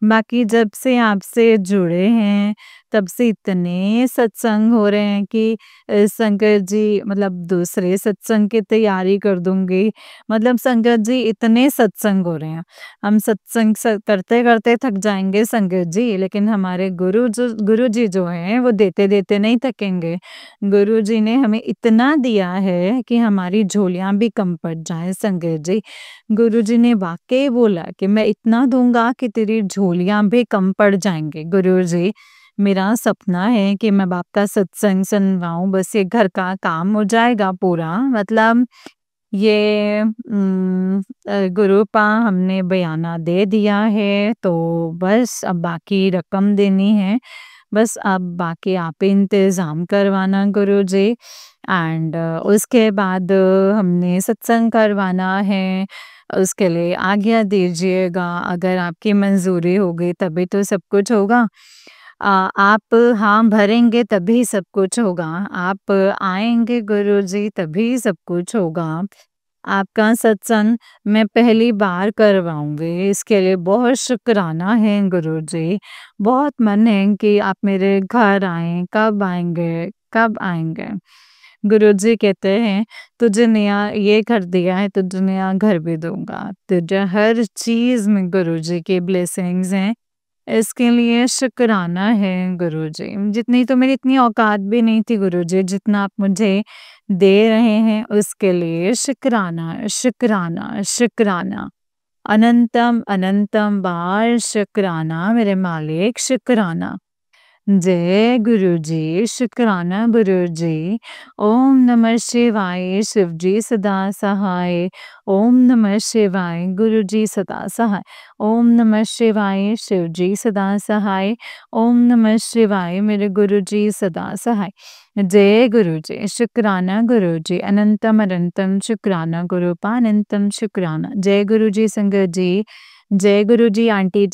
[SPEAKER 1] बाकी जब से आपसे जुड़े हैं, तब से इतने सत्संग हो रहे हैं कि संगत जी, मतलब दूसरे सत्संग की तैयारी कर दूँगी। मतलब संगत जी, इतने सत्संग हो रहे हैं। हम सत्संग करते-करते थक जाएँगे संगत जी, लेकिन हमारे गुरुजी जो हैं, वो देते-देते नहीं थकेंगे। गुरुजी ने हमें इतना दिया है कि हमारी झोलियाँ भी कम पड़ जाएँ संगत जी। गुरुजी ने वाक़ई बोला कि मैं इतना दूँगा कि तेरी झोलियाँ भी कम पड़ जाएँगी। गुरुजी, मेरा सपना है कि मैं बाप का सत्संग सुनवाऊँ, बस ये घर का काम हो जाएगा पूरा। मतलब ये गुरु हमने बयाना दे दिया है, तो बस अब बाकी रकम देनी है। बस अब बाकी आप इंतज़ाम करवाना गुरुजी, एंड उसके बाद हमने सत्संग करवाना है, उसके लिए आज्ञा दीजिएगा। अगर आपकी मंज़ूरी होगी तभी तो सब कुछ होगा। आप हाँ भरेंगे तभी सब कुछ होगा। आप आएँगे गुरुजी तभी सब कुछ होगा। आपका सत्संग मैं पहली बार करवाऊँगी, इसके लिए बहुत शुक्राना है गुरुजी। बहुत मन है कि आप मेरे घर आएँ, कब आएँगे, कब आएँगे? गुरुजी कहते हैं, तुझे नया ये घर दिया है, तुझे नया घर भी दूँगा। तुझे हर चीज़ में गुरुजी की ब्लेसिंग्स हैं। इसके लिए शुक्राना है गुरुजी। जितनी तो मेरी इतनी औकात भी नहीं थी गुरुजी, जितना आप मुझे दे रहे हैं उसके लिए शुक्राना, शुक्राना, शुक्राना। अनंतम अनंतम बार शुक्राना मेरे मालिक, शुक्राना। जय गुरुजी, शुक्राना गुरुजी। ओम नमः शिवाय, शिवजी सदा सहाय। ओम नमः शिवाय, गुरुजी सदा सहाय। ओम नमः शिवाय, शिवजी सदा सहाय। ओम नमः शिवाय, मेरे गुरुजी सदा सहाय। जय गुरुजी, शुक्राना गुरुजी। अनंतम अनंतम शुक्राना गुरुपा अनंतम शुक्राना। जय गुरुजी संगत जी। जय गुरुजी आंटी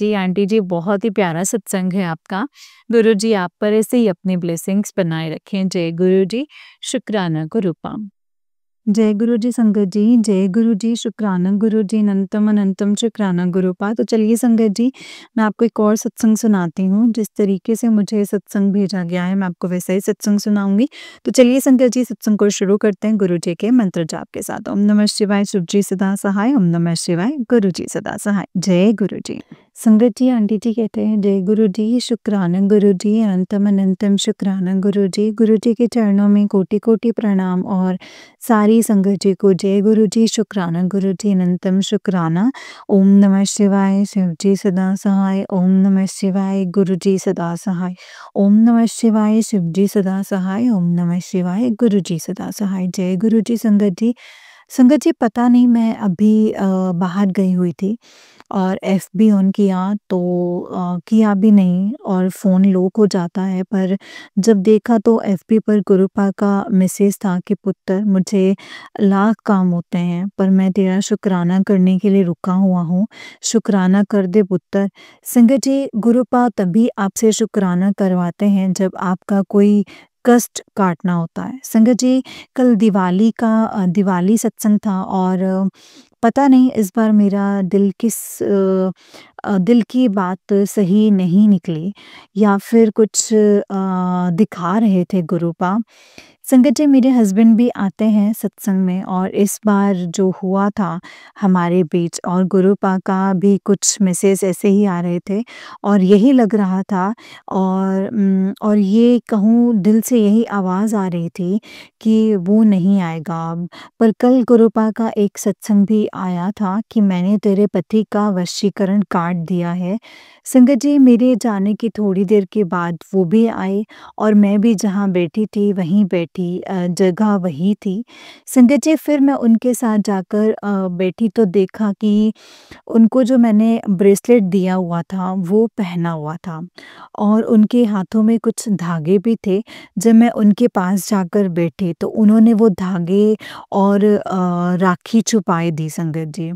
[SPEAKER 1] जी बहुत ही प्यारा सत्संग है आपका। गुरुजी आप पर ऐसे ही अपनी ब्लेसिंग्स बनाए रखें। जय गुरुजी, शुक्राना गुरुपा। जय गुरुजी संगत जी, जय गुरुजी, शुक्राना गुरुजी, अनंतम अनंतम शुक्राना गुरुपा। तो चलिए संगत जी, मैं आपको एक और सत्संग सुनाती हूँ। जिस तरीके से मुझे सत्संग भेजा गया है, मैं आपको वैसा ही सत्संग सुनाऊँगी। तो चलिए संगत जी, सत्संग को शुरू करते हैं गुरुजी के मंत्र जाप के साथ। ओम नमः शिवाय, शिवजी सदा सहाय। ओम नमः शिवाय, गुरुजी सदा सहाय। जय गुरुजी। संगत जी आंटी जी कहते हैं जय गुरुजी, शुक्राना गुरुजी, अनंतम अनंतम शुक्राना गुरुजी। गुरुजी के चरणों में कोटि कोटि प्रणाम और सारी संगत जी को जय गुरुजी, शुक्राना गुरुजी, अनंतम शुक्राना। ओम नमः शिवाय, शिवजी सदा सहाय। ओम नमः शिवाय, गुरुजी सदा सहाय। ओम नमः शिवाय, शिवजी सदा सहाय। ओम नमः शिवाय, गुरुजी सदा सहाय। जय गुरुजी संगत जी। संगत जी पता नहीं मैं अभी बाहर गई हुई थी और एफबी ऑन किया तो किया भी नहीं और फ़ोन लॉक हो जाता है, पर जब देखा तो एफबी पर गुरुपा का मैसेज था कि पुत्र मुझे लाख काम होते हैं पर मैं तेरा शुक्राना करने के लिए रुका हुआ हूँ, शुक्राना कर दे पुत्र। संगत जी गुरुपा तभी आपसे शुक्राना करवाते हैं जब आपका कोई कष्ट काटना होता है। संगत जी कल दिवाली सत्संग था और पता नहीं इस बार मेरा दिल की बात सही नहीं निकली या फिर कुछ दिखा रहे थे गुरुपा। संगत जी मेरे हस्बैंड भी आते हैं सत्संग में और इस बार जो हुआ था हमारे बीच और गुरुपा का भी कुछ मैसेज ऐसे ही आ रहे थे और यही लग रहा था और ये कहूँ दिल से यही आवाज़ आ रही थी कि वो नहीं आएगा अब। पर कल गुरुपा का एक सत्संग भी आया था कि मैंने तेरे पति का वशीकरण काट दिया है। संगत जी मेरे जाने की थोड़ी देर के बाद वो भी आए और मैं भी जहाँ बैठी थी वहीं बैठी, जगह वही थी। संगत जी फिर मैं उनके साथ जाकर बैठी तो देखा कि उनको जो मैंने ब्रेसलेट दिया हुआ था वो पहना हुआ था और उनके हाथों में कुछ धागे भी थे। जब मैं उनके पास जाकर बैठी तो उन्होंने वो धागे और राखी छुपाई दी संगत जी।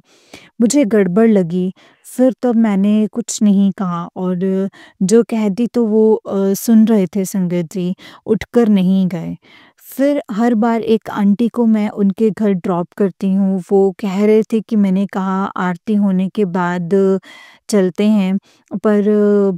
[SPEAKER 1] मुझे गड़बड़ लगी, फिर तब मैंने कुछ नहीं कहा और जो कह दी तो वो सुन रहे थे संगत जी, उठकर नहीं गए। फिर हर बार एक आंटी को मैं उनके घर ड्रॉप करती हूँ, वो कह रहे थे कि मैंने कहा आरती होने के बाद चलते हैं, पर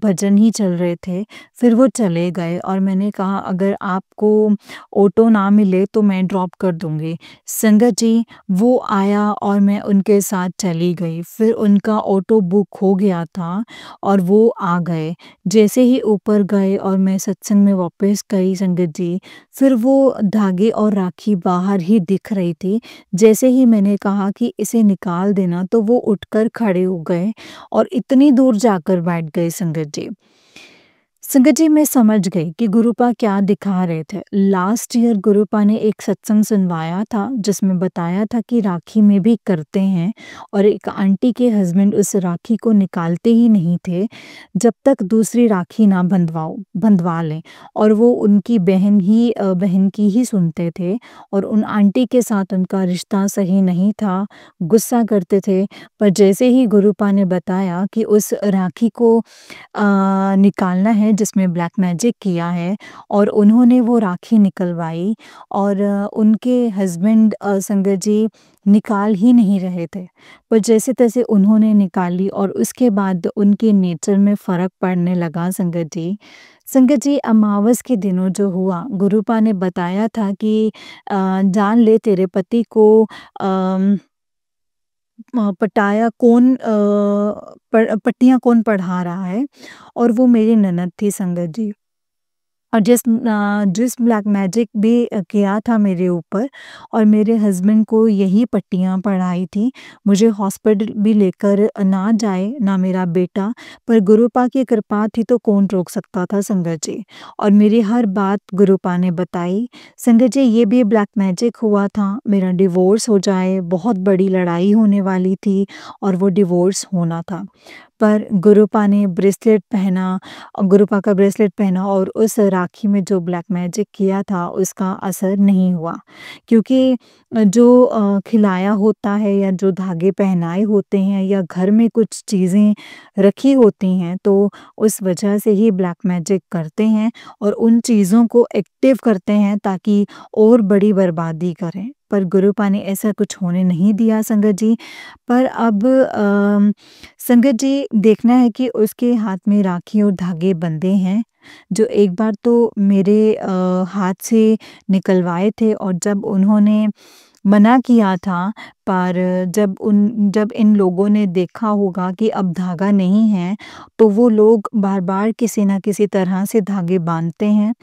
[SPEAKER 1] भजन ही चल रहे थे। फिर वो चले गए और मैंने कहा अगर आपको ऑटो ना मिले तो मैं ड्रॉप कर दूँगी। संगत जी वो आया और मैं उनके साथ चली गई। फिर उनका ऑटो बुक हो गया था और वो आ गए। जैसे ही ऊपर गए और मैं सत्संग में वापस गई संगत जी, फिर वो धागे और राखी बाहर ही दिख रही थी। जैसे ही मैंने कहा कि इसे निकाल देना तो वो उठकर खड़े हो गए और इतनी दूर जाकर बैठ गए संगत जी। संगत जी मैं समझ गई कि गुरुपा क्या दिखा रहे थे। लास्ट ईयर गुरुपा ने एक सत्संग सुनवाया था जिसमें बताया था कि राखी में भी करते हैं और एक आंटी के हस्बैंड उस राखी को निकालते ही नहीं थे जब तक दूसरी राखी ना बंधवा लें और वो उनकी बहन की ही सुनते थे और उन आंटी के साथ उनका रिश्ता सही नहीं था, गुस्सा करते थे। पर जैसे ही गुरुपा ने बताया कि उस राखी को निकालना है जिसमें ब्लैक मैजिक किया है और उन्होंने वो राखी निकलवाई और उनके हस्बैंड संगत जी निकाल ही नहीं रहे थे, पर जैसे-तैसे उन्होंने निकाली और उसके बाद उनके नेचर में फ़र्क पड़ने लगा संगत जी। संगत जी अमावस के दिनों जो हुआ, गुरुपा ने बताया था कि जान ले तेरे पति को अम पटाया कौन पट्टियाँ कौन पढ़ा रहा है, और वो मेरी ननद थी संगत जी। और जिस ब्लैक मैजिक भी किया था मेरे ऊपर, और मेरे हस्बैंड को यही पट्टियाँ पढ़ाई थी। मुझे हॉस्पिटल भी लेकर ना जाए ना मेरा बेटा, पर गुरुपा की कृपा थी तो कौन रोक सकता था संगत जी। और मेरी हर बात गुरुपा ने बताई। संगत जी, ये भी ब्लैक मैजिक हुआ था, मेरा डिवोर्स हो जाए, बहुत बड़ी लड़ाई होने वाली थी और वो डिवोर्स होना था। पर गुरुपा ने ब्रेसलेट पहना, गुरुपा का ब्रेसलेट पहना, और उस राखी में जो ब्लैक मैजिक किया था उसका असर नहीं हुआ। क्योंकि जो खिलाया होता है या जो धागे पहनाए होते हैं या घर में कुछ चीज़ें रखी होती हैं, तो उस वजह से ही ब्लैक मैजिक करते हैं और उन चीज़ों को एक्टिव करते हैं ताकि और बड़ी बर्बादी करें। पर गुरुपा ने ऐसा कुछ होने नहीं दिया संगत जी। पर अब संगत जी, देखना है कि उसके हाथ में राखी और धागे बंधे हैं, जो एक बार तो मेरे हाथ से निकलवाए थे, और जब उन्होंने मना किया था, पर जब इन लोगों ने देखा होगा कि अब धागा नहीं है, तो वो लोग बार-बार किसी न किसी तरह से धागे बाँधते हैं।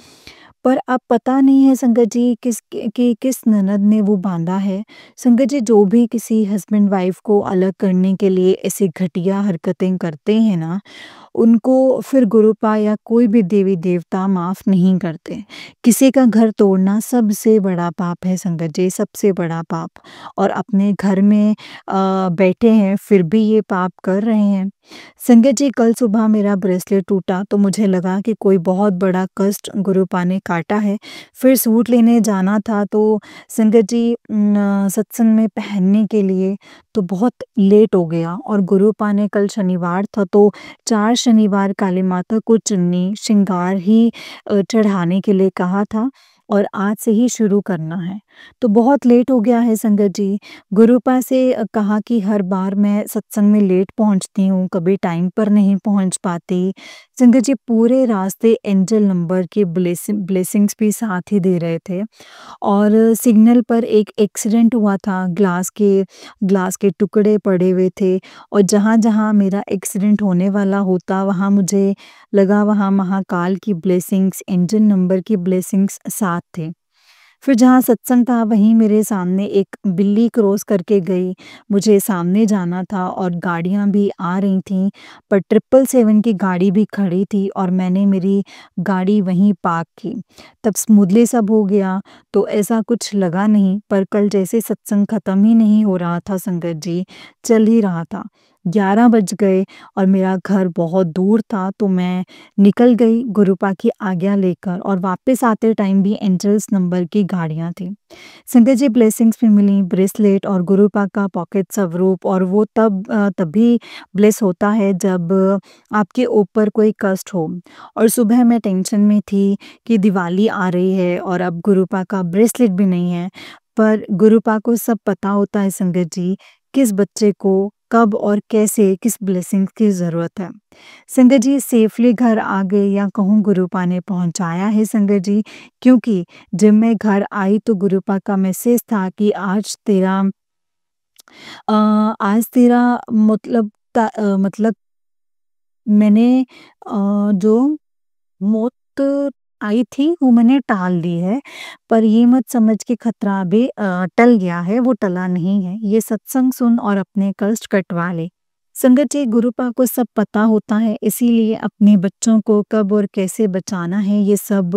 [SPEAKER 1] पर अब पता नहीं है संगत जी किस ननद ने वो बाँधा है। संगत जी, जो भी किसी हस्बैंड वाइफ को अलग करने के लिए ऐसी घटिया हरकतें करते हैं ना, उनको फिर गुरुपा या कोई भी देवी-देवता माफ़ नहीं करते। किसी का घर तोड़ना सबसे बड़ा पाप है संगत जी, सबसे बड़ा पाप। और अपने घर में बैठे हैं फिर भी ये पाप कर रहे हैं। संगत जी, कल सुबह मेरा ब्रेसलेट टूटा तो मुझे लगा कि कोई बहुत बड़ा कष्ट गुरुपा ने काटा है। फिर सूट लेने जाना था तो संगत जी, सत्संग में पहनने के लिए तो बहुत लेट हो गया, और गुरुपा ने कल शनिवार था तो 4 शनिवार काली माता को चुन्नी, श्रृंगार ही चढ़ाने के लिए कहा था, और आज से ही शुरू करना है। तो बहुत लेट हो गया है संगत जी। गुरुपा से कहा कि हर बार मैं सत्संग में लेट पहुँचती हूँ, कभी टाइम पर नहीं पहुँच पाती। संगत जी, पूरे रास्ते एंजल नंबर के ब्लेसिंग्स भी साथ ही दे रहे थे। और सिग्नल पर एक एक्सीडेंट हुआ था, ग्लास के टुकड़े पड़े हुए थे, और जहाँ-जहाँ मेरा एक्सीडेंट होने वाला होता, वहाँ मुझे लगा वहाँ महाकाल की ब्लेसिंग्स, एंजल नंबर की ब्लेसिंग्स साथ थे। फिर जहाँ सत्संग था वहीं मेरे सामने एक बिल्ली क्रॉस करके गई। मुझे सामने जाना था और गाड़ियाँ भी आ रही थीं, पर 777 की गाड़ी भी खड़ी थी और मैंने मेरी गाड़ी वहीं पार्क की। तब स्मूथली सब हो गया, तो ऐसा कुछ लगा नहीं, पर कल जैसे सत्संग खत्म ही नहीं हो रहा था संगत जी, चल ही रहा था। 11 बज गए और मेरा घर बहुत दूर था, तो मैं निकल गई गुरुपा की आज्ञा लेकर, और वापस आते टाइम भी एंजल्स नंबर की गाड़ियाँ थी। संगत जी, ब्लेसिंग्स भी मिली, ब्रेसलेट और गुरुपा का पॉकेट स्वरूप, और वो तभी ब्लेस होता है जब आपके ऊपर कोई कष्ट हो। और सुबह मैं टेंशन में थी कि दिवाली आ रही है और अब गुरुपा का ब्रेसलेट भी नहीं है, पर गुरुपा को सब पता होता है संगत जी, किस बच्चे को कब और कैसे किस ब्लेसिंग्स की ज़रूरत है। संगत जी, सेफ़ली घर आ गए, या कहूँ गुरुपा ने पहुँचाया है संगत जी, क्योंकि जब मैं घर आई तो गुरुपा का मैसेज था कि आज तेरा मतलब मैंने जो मौत आई थी वो मैंने टाल दी है, पर ये मत समझ कि खतरा अभी टल गया है, वो टला नहीं है। ये सत्संग सुन और अपने कष्ट कटवा ले। संगत जी, गुरुपा को सब पता होता है, इसीलिए अपने बच्चों को कब और कैसे बचाना है ये सब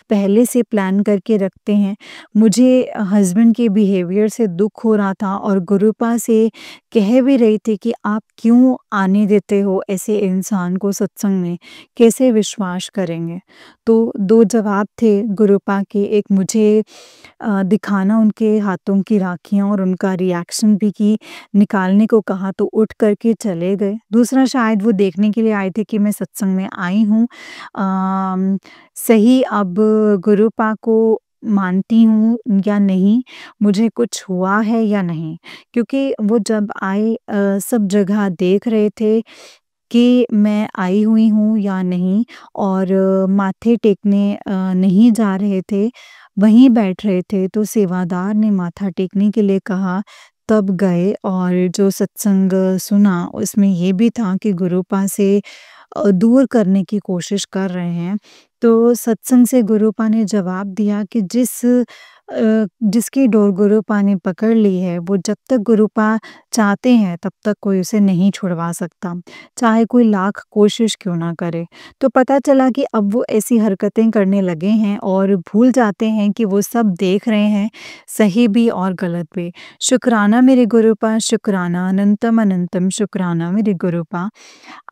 [SPEAKER 1] पहले से प्लान करके रखते हैं। मुझे हस्बैंड के बिहेवियर से दुःख हो रहा था, और गुरुपा से कह भी रही थी कि आप क्यों आने देते हो ऐसे इंसान को सत्संग में, कैसे विश्वास करेंगे? तो 2 जवाब थे गुरुपा के, एक मुझे दिखाना उनके हाथों की राखियाँ और उनका रिएक्शन भी, कि निकालने को कहा तो उठ कर के चले गए। दूसरा, शायद वो देखने के लिए आए थे कि मैं सत्संग में आई हूँ। सही, अब गुरुपा को मानती हूँ या नहीं, मुझे कुछ हुआ है या नहीं? क्योंकि वो जब आए सब जगह देख रहे थे कि मैं आई हुई हूँ या नहीं, और माथे टेकने नहीं जा रहे थे, वहीं बैठ रहे थे। तो सेवादार ने माथा टेकने के लिए कहा, तब गए और जो सत्संग सुना उसमें ये भी था कि गुरुपा से दूर करने की कोशिश कर रहे हैं। तो सत्संग से गुरुपा ने जवाब दिया कि जिसकी डोर गुरुपा ने पकड़ ली है, वो जब तक गुरुपा चाहते हैं तब तक कोई उसे नहीं छुड़वा सकता, चाहे कोई लाख कोशिश क्यों ना करे। तो पता चला कि अब वो ऐसी हरकतें करने लगे हैं और भूल जाते हैं कि वो सब देख रहे हैं, सही भी और गलत भी। शुक्राना मेरे गुरुपा, शुक्राना अनंतम अनंतम शुक्राना मेरे गुरुपा।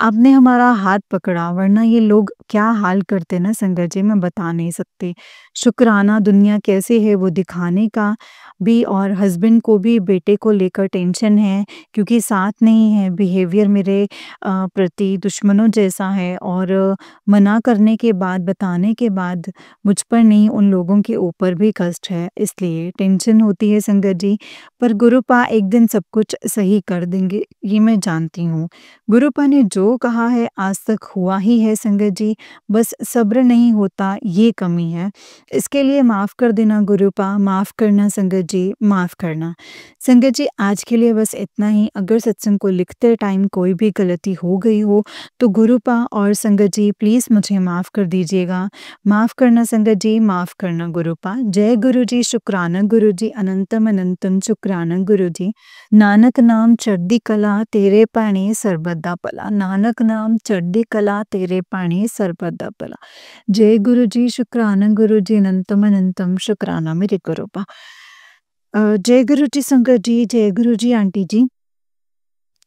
[SPEAKER 1] आपने हमारा हाथ पकड़ा, वरना ये लोग क्या हाल करते ना संगत जी, मैं बता नहीं सकती। शुक्राना दुनिया कैसी है वो दिखाने का भी, और हस्बैंड को भी बेटे को लेकर टेंशन है क्योंकि साथ नहीं है, बिहेवियर मेरे प्रति दुश्मनों जैसा है, और मना करने के बाद, बताने के बाद मुझ पर नहीं उन लोगों के ऊपर भी कष्ट है, इसलिए टेंशन होती है संगत जी। पर गुरुपा एक दिन सब कुछ सही कर देंगे, ये मैं जानती हूँ। गुरुपा ने जो कहा है आज तक हुआ ही है संगत जी, बस सब्र नहीं होता, ये कमी है। इसके लिए माफ़ कर देना गुरुपा, माफ़ करना संगत जी, माफ़ करना। संगत जी आज के लिए बस इतना ही। अगर सत्संग को लिखते टाइम कोई भी गलती हो गई हो तो गुरुपा और संगत जी प्लीज़ मुझे माफ़ कर दीजिएगा। माफ़ करना संगत जी, माफ़ करना गुरुपा। जय गुरु जी, शुक्राना गुरु जी, अनंतम अनंतम शुक्राना गुरु जी। नानक नाम चढ़दी कला तेरे भाणे सरबत दा भला, नानक नाम चढ़दी कला तेरे भाणे सरबत दा भला। जय गुरु जी, शुक्राना गुरु जी, अनंतम अनंतम शुक्राना मेरे गुरुपा। जय गुरु जी संगत जी, जय गुरु जी आंटी जी।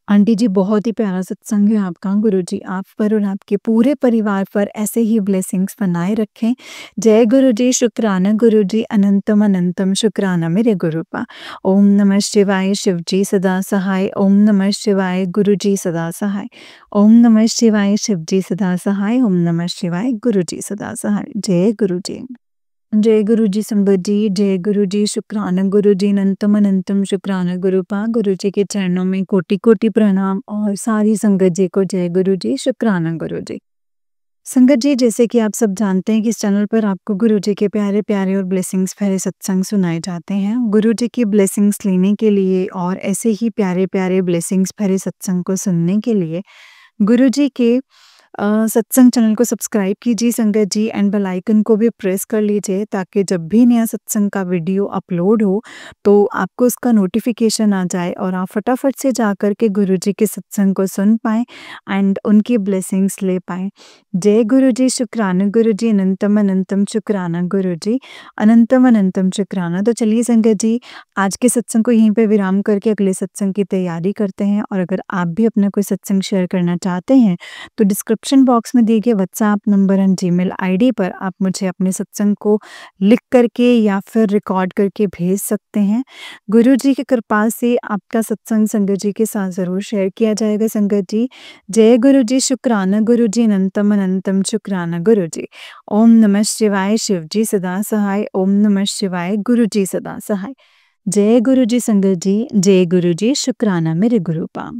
[SPEAKER 1] आंटी जी बहुत ही प्यारा सत्संग है आपका, गुरु जी आप पर और आपके पूरे परिवार पर ऐसे ही ब्लेसिंग्स बनाए रखें। जय गुरु जी, शुक्राना गुरु जी, अनंतम अनंतम शुक्राना मेरे गुरुपा। ओम नमः शिवाय, शिव जी सदा सहाय। ओम नमः शिवाय, गुरु जी सदा सहाय। ओम नमः शिवाय, शिव जी सदा सहाय। ओम नमः शिवाय, गुरु जी सदा सहाय। जय गुरु जी। जय गुरु जी संगत जी, जय गुरु जी, शुक्राना गुरु जी, अनंतम अनंतम शुक्राना गुरुपा। गुरु जी के चरणों में कोटि कोटि प्रणाम, और सारी संगत जी को जय गुरु जी, शुक्राना गुरु जी। संगत जी जैसे कि आप सब जानते हैं कि इस चैनल पर आपको गुरु जी के प्यारे प्यारे और ब्लेसिंग्स भरे सत्संग सुनाए जाते हैं। गुरु जी की ब्लेसिंग्स लेने के लिए और ऐसे ही प्यारे प्यारे ब्लेसिंग्स भरे सत्संग को सुनने के लिए गुरु जी के सत्संग चैनल को सब्सक्राइब कीजिए संगत जी, एंड बेल आइकन को भी प्रेस कर लीजिए ताकि जब भी नया सत्संग का वीडियो अपलोड हो तो आपको उसका नोटिफिकेशन आ जाए और आप फटाफट से जाकर के गुरु जी के सत्संग को सुन पाएँ एंड उनकी ब्लेसिंग्स ले पाएँ। जय गुरु जी, शुक्राना गुरु जी, अनंतम अनंतम शुक्राना गुरु जी, अनंतम अनंतम शुक्राना। तो चलिए संगत जी आज के सत्संग को यहीं पे विराम करके अगले सत्संग की तैयारी करते हैं, और अगर आप भी अपना कोई सत्संग शेयर करना चाहते हैं तो डिस्क्रिप्शन बॉक्स में दिए गए WhatsApp number and Gmail ID पर आप मुझे अपने सत्संग को लिख करके या फिर रिकॉर्ड करके भेज सकते हैं। गुरु जी की कृपा से आपका सत्संग संगत जी के साथ ज़रूर शेयर किया जाएगा संगत जी। जय गुरु जी, शुक्राना गुरु जी, अनंतम अनंतम शुक्राना गुरु जी। ओम नमः शिवाय, शिव जी सदा सहाय। ओम नमः शिवाय, गुरु जी सदा सहाय। जय गुरु जी संगत जी, जय गुरु जी, शुक्राना मेरे गुरुपा।